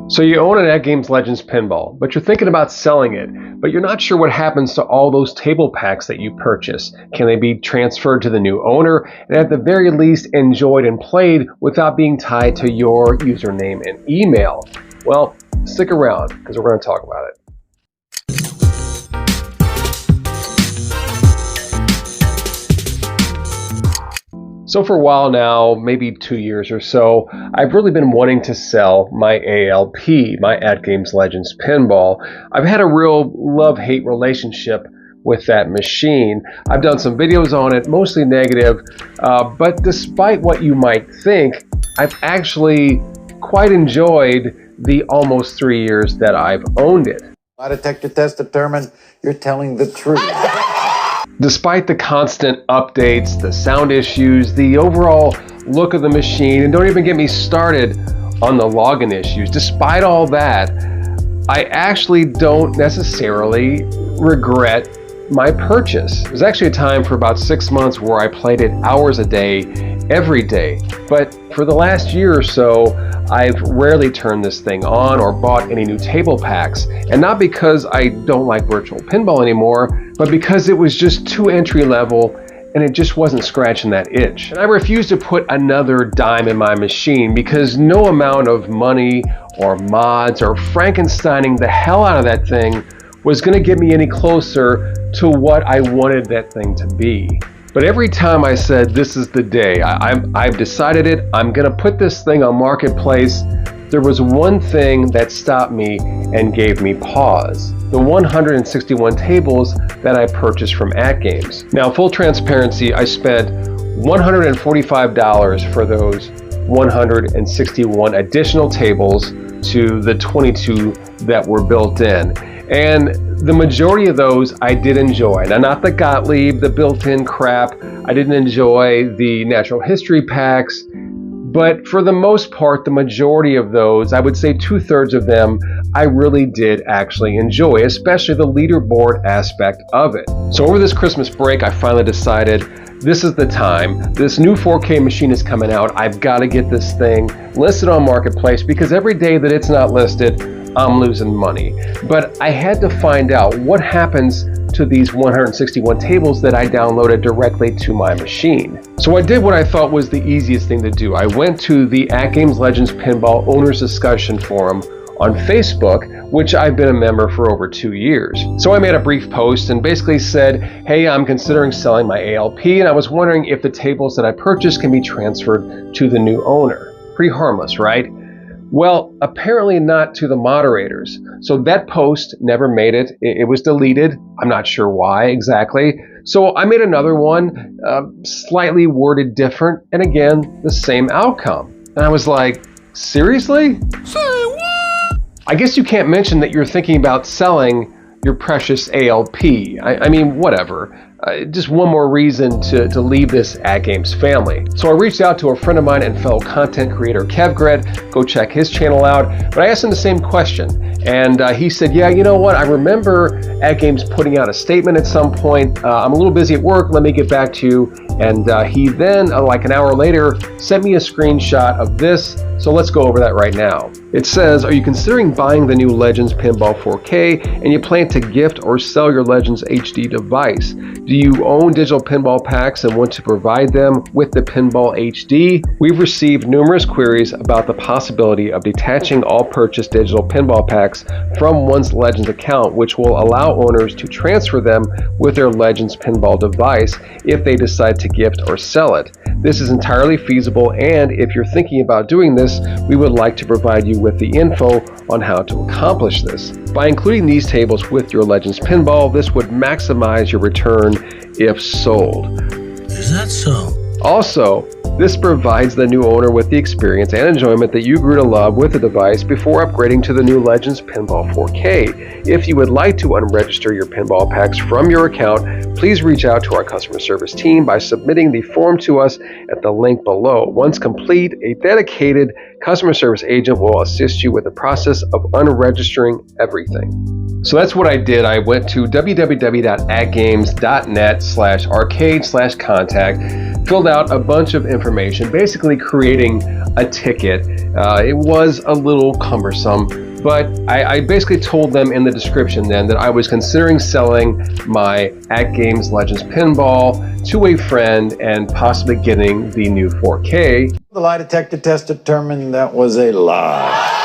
So you own an AtGames Legends pinball, but you're thinking about selling it, but you're not sure what happens to all those table packs that you purchase. Can they be transferred to the new owner and at the very least enjoyed and played without being tied to your username and email? Well, stick around because we're going to talk about it. So for a while now, maybe 2 years or so, I've really been wanting to sell my ALP, my AtGames Legends pinball. I've had a real love-hate relationship with that machine. I've done some videos on it, mostly negative, but despite what you might think, I've actually quite enjoyed the almost 3 years that I've owned it. Lie detector test determined you're telling the truth. Despite the constant updates, the sound issues, the overall look of the machine, and don't even get me started on the login issues, despite all that, I actually don't necessarily regret my purchase. There's actually a time for about 6 months where I played it hours a day, every day. But for the last year or so, I've rarely turned this thing on or bought any new table packs. And not because I don't like virtual pinball anymore, but because it was just too entry level and it just wasn't scratching that itch. And I refuse to put another dime in my machine because no amount of money or mods or Frankensteining the hell out of that thing was going to get me any closer to what I wanted that thing to be. But every time I said, this is the day, I've decided it, I'm going to put this thing on Marketplace, there was one thing that stopped me and gave me pause. The 161 tables that I purchased from AtGames. Now, full transparency, I spent $145 for those 161 additional tables to the 22 that were built in. And the majority of those I did enjoy. Now, not the Gottlieb, the built-in crap. I didn't enjoy the natural history packs. But for the most part, the majority of those, I would say 2/3 of them, I really did actually enjoy, especially the leaderboard aspect of it. So over this Christmas break, I finally decided this is the time. This new 4K machine is coming out. I've got to get this thing listed on Marketplace because every day that it's not listed, I'm losing money. But I had to find out what happens to these 161 tables that I downloaded directly to my machine. So I did what I thought was the easiest thing to do. I went to the AtGames Legends Pinball Owners Discussion Forum on Facebook, which I've been a member for over 2 years. So I made a brief post and basically said, hey, I'm considering selling my ALP and I was wondering if the tables that I purchased can be transferred to the new owner. Pretty harmless, right? Well, apparently not to the moderators. So that post never made it. It was deleted. I'm not sure why exactly. So I made another one, slightly worded different, and again, the same outcome. And I was like, seriously? Say what? I guess you can't mention that you're thinking about selling your precious ALP. I mean, whatever. Just one more reason to leave this AtGames family. So I reached out to a friend of mine and fellow content creator, kevgret. Go check his channel out. But I asked him the same question. And he said, yeah, you know what? I remember AtGames putting out a statement at some point. I'm a little busy at work. Let me get back to you. And he then, like an hour later, sent me a screenshot of this. So let's go over that right now. It says, are you considering buying the new Legends Pinball 4K and you plan to gift or sell your Legends HD device? Do you own digital pinball packs and want to provide them with the Pinball HD? We've received numerous queries about the possibility of detaching all purchased digital pinball packs from one's Legends account, which will allow owners to transfer them with their Legends pinball device if they decide to gift or sell it. This is entirely feasible, and if you're thinking about doing this, we would like to provide you with the info on how to accomplish this. By including these tables with your Legends pinball, this would maximize your return if sold. Is that so? Also, this provides the new owner with the experience and enjoyment that you grew to love with the device before upgrading to the new Legends Pinball 4K. If you would like to unregister your pinball packs from your account, please reach out to our customer service team by submitting the form to us at the link below. Once complete, a dedicated customer service agent will assist you with the process of unregistering everything. So that's what I did. I went to www.atgames.net/arcade/contact. filled out a bunch of information, basically creating a ticket. It was a little cumbersome, but I basically told them in the description then that I was considering selling my AtGames Legends Pinball to a friend and possibly getting the new 4K. The lie detector test determined that was a lie.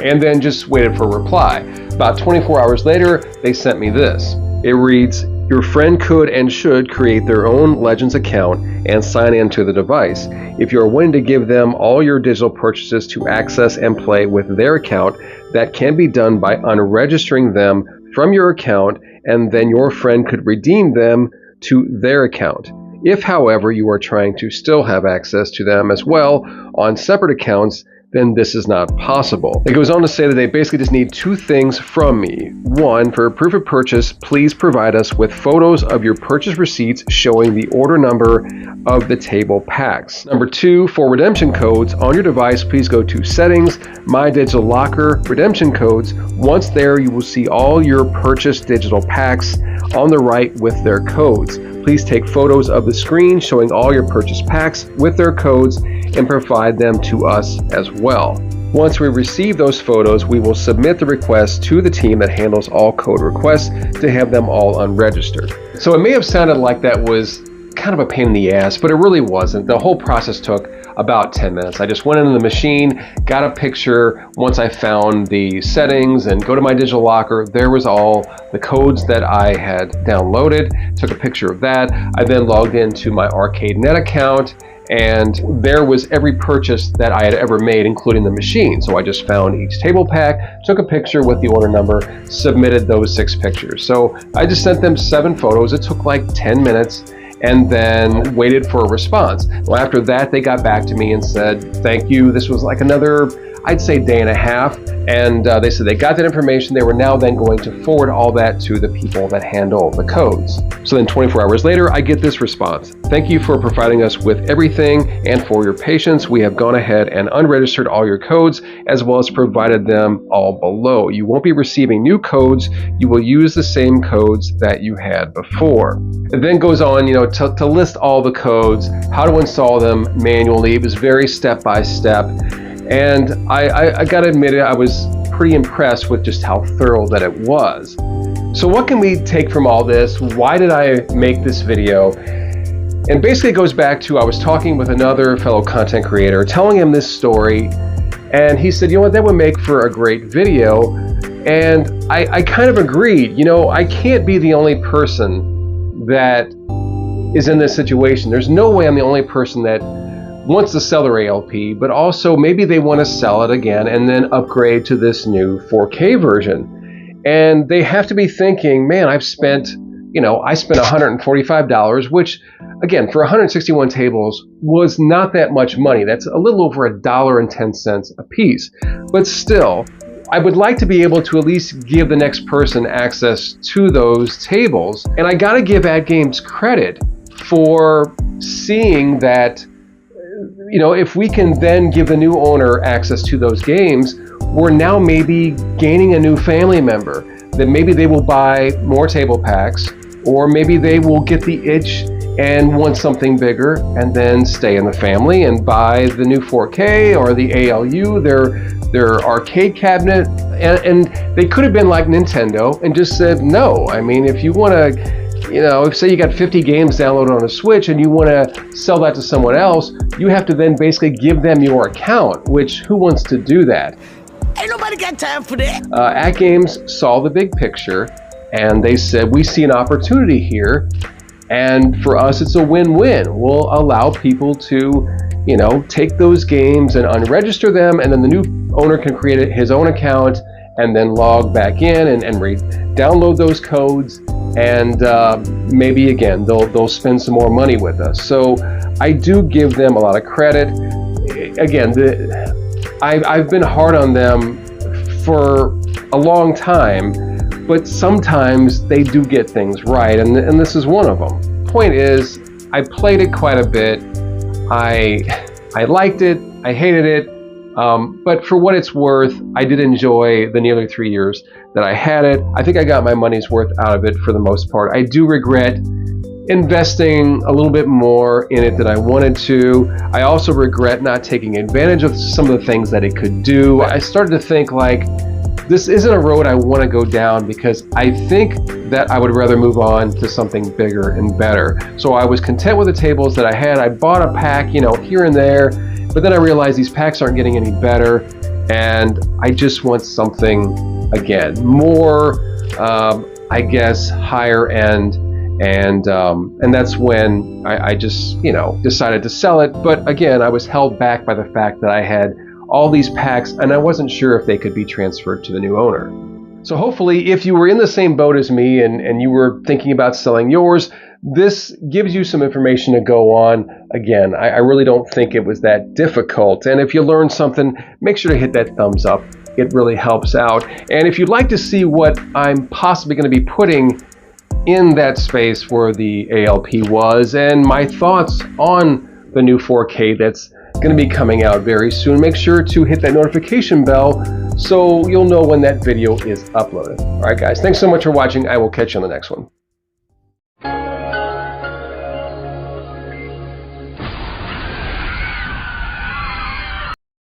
And then just waited for a reply. About 24 hours later, they sent me this. It reads, "Your friend could and should create their own Legends account and sign into the device. If you are willing to give them all your digital purchases to access and play with their account, that can be done by unregistering them from your account, and then your friend could redeem them to their account. If, however, you are trying to still have access to them as well on separate accounts, then this is not possible." It goes on to say that they basically just need two things from me. One, for proof of purchase, please provide us with photos of your purchase receipts showing the order number of the table packs. Number two, for redemption codes on your device, please go to Settings, My Digital Locker, Redemption Codes. Once there, you will see all your purchased digital packs on the right with their codes. Please take photos of the screen showing all your purchased packs with their codes and provide them to us as well. Once we receive those photos, we will submit the request to the team that handles all code requests to have them all unregistered. So it may have sounded like that was kind of a pain in the ass, but it really wasn't. The whole process took about 10 minutes. I just went into the machine, got a picture. Once I found the settings and go to my digital locker, there was all the codes that I had downloaded, took a picture of that. I then logged into my ArcadeNet account, and there was every purchase that I had ever made, including the machine. So I just found each table pack, took a picture with the order number, submitted those 6 pictures. So I just sent them 7 photos. It took like 10 minutes, and then waited for a response. Well, after that, they got back to me and said, thank you. This was like another, I'd say, day and a half. And they said they got that information. They were now then going to forward all that to the people that handle the codes. So then 24 hours later, I get this response. Thank you for providing us with everything and for your patience. We have gone ahead and unregistered all your codes as well as provided them all below. You won't be receiving new codes. You will use the same codes that you had before. It then goes on, to list all the codes, how to install them manually. It was very step by step. And I gotta admit it, I was pretty impressed with just how thorough that it was. So what can we take from all this? Why did I make this video? And basically it goes back to, I was talking with another fellow content creator, telling him this story, and he said, you know what, that would make for a great video. And I kind of agreed. I can't be the only person that is in this situation. There's no way I'm the only person that wants to sell their ALP, but also maybe they want to sell it again and then upgrade to this new 4K version. And they have to be thinking, man, I spent $145, which again, for 161 tables was not that much money. That's a little over $1.10 a piece. But still, I would like to be able to at least give the next person access to those tables. And I gotta give AtGames credit for seeing that, if we can then give the new owner access to those games, we're now maybe gaining a new family member, that maybe they will buy more table packs, or maybe they will get the itch and want something bigger and then stay in the family and buy the new 4K or the ALU, their arcade cabinet. And they could have been like Nintendo and just said, no. I mean, if you want to, if say you got 50 games downloaded on a Switch and you want to sell that to someone else, you have to then basically give them your account, which who wants to do that? Ain't nobody got time for that. AtGames saw the big picture and they said, we see an opportunity here, and for us it's a win-win. We'll allow people to take those games and unregister them, and then the new owner can create his own account and then log back in and download those codes, and maybe again they'll spend some more money with us. So I do give them a lot of credit. Again, I've been hard on them for a long time, but sometimes they do get things right, and this is one of them. Point is, I played it quite a bit. I liked it, I hated it, but for what it's worth, I did enjoy the nearly 3 years that I had it. I think I got my money's worth out of it for the most part. I do regret investing a little bit more in it than I wanted to. I also regret not taking advantage of some of the things that it could do. I started to think like, this isn't a road I want to go down because I think that I would rather move on to something bigger and better. So I was content with the tables that I had. I bought a pack, you know, here and there, but then I realized these packs aren't getting any better, and I just want something, again, more, I guess, higher end. And that's when I just, you know, decided to sell it. But again, I was held back by the fact that I had all these packs and I wasn't sure if they could be transferred to the new owner. So hopefully, if you were in the same boat as me and you were thinking about selling yours, this gives you some information to go on. Again, I really don't think it was that difficult. And if you learned something, make sure to hit that thumbs up. It really helps out. And if you'd like to see what I'm possibly going to be putting in that space where the ALP was and my thoughts on the new 4K that's going to be coming out very soon, make sure to hit that notification bell so you'll know when that video is uploaded. All right, guys, thanks so much for watching. I will catch you on the next one.